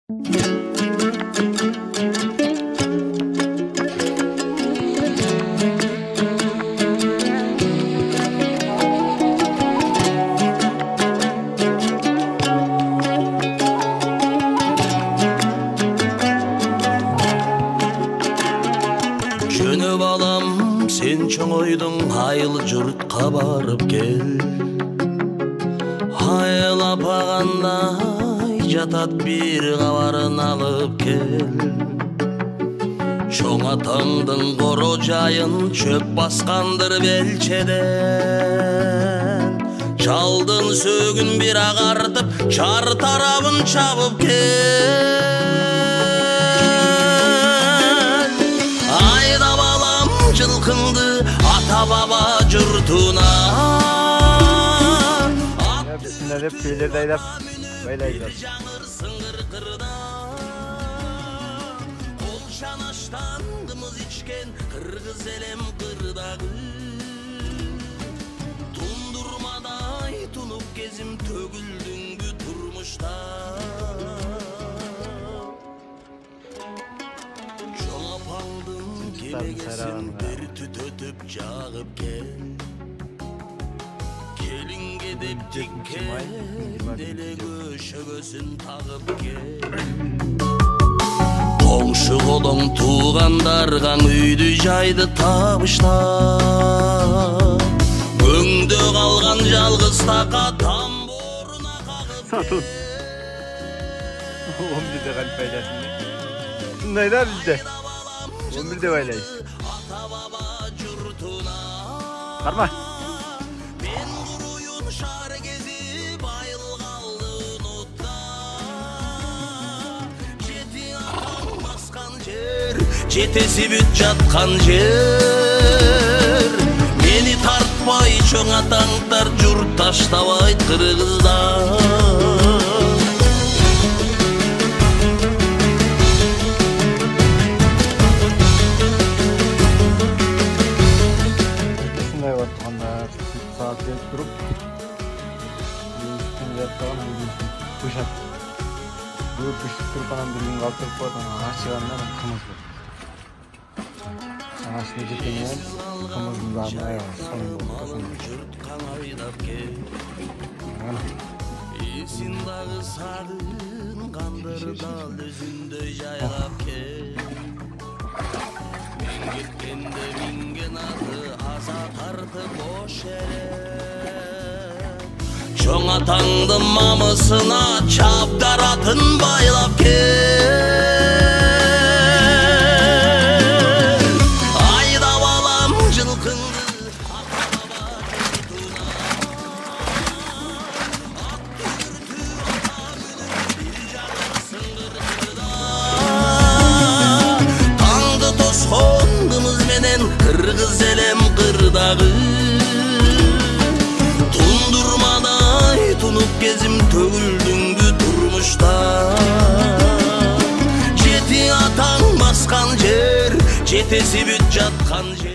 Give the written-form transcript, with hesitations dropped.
Жөнө балам, сен чоңойдуң, айыл жұртқа барып кел. Айыл апағандай жатат бир кабарын алып кел. Чоң атаңдың коро жайын чөп баскандыр белчеден. Жалдын сөгүн бир агартып, чар тарабын чабып кел. Айда балам жылкыңды ата баба журтуна. Bismillah деп көйлерді айдап байлайдылар. Кол шанаштандымыз ичкен кыргыз элем кырдагы. Тундурмадай тунуп кезим төгүлдүңгү турмушта. Чоң апаңдын келегесин бир түтөтүп жагып кел. Келинге деп жеккен деле көшөгөсүн тагып кел. Коңшу колоң туугандарга үйдү жайды табыштап, өңдө калган жалгыз така тамбуруна кагып кел. 11'de kalp paylaşın. Şundaydı ha bizde. 11'de paylayız. Karma. Жетеси бүт жаткан жер. Мени тартпай чоң атаңдар, журт таштабайт кыргыздар. Şunday batkanda saat gelip durup üstüne yattağın kuşat. Bu kuşat durup anam bir gün kaldırıp koydan aşığanlar kımız bu. Aşkı cidden kımızın damına ya son bu. Esin dağı sarın kandır dal özünde jaylap kel. Men ketkende mingen adı aza tartı boş ere. Çoң atаңдын mamısına çapdaratın baylap kel. Ayda balam жылкыңды Tаңды тоскондумуз менен кыргыз элем кырдагы. Тундурмадай тунуп кезим төгүлдүңгү турмушта. Жети атаң баскан жер, жетеси бүт жаткан жер.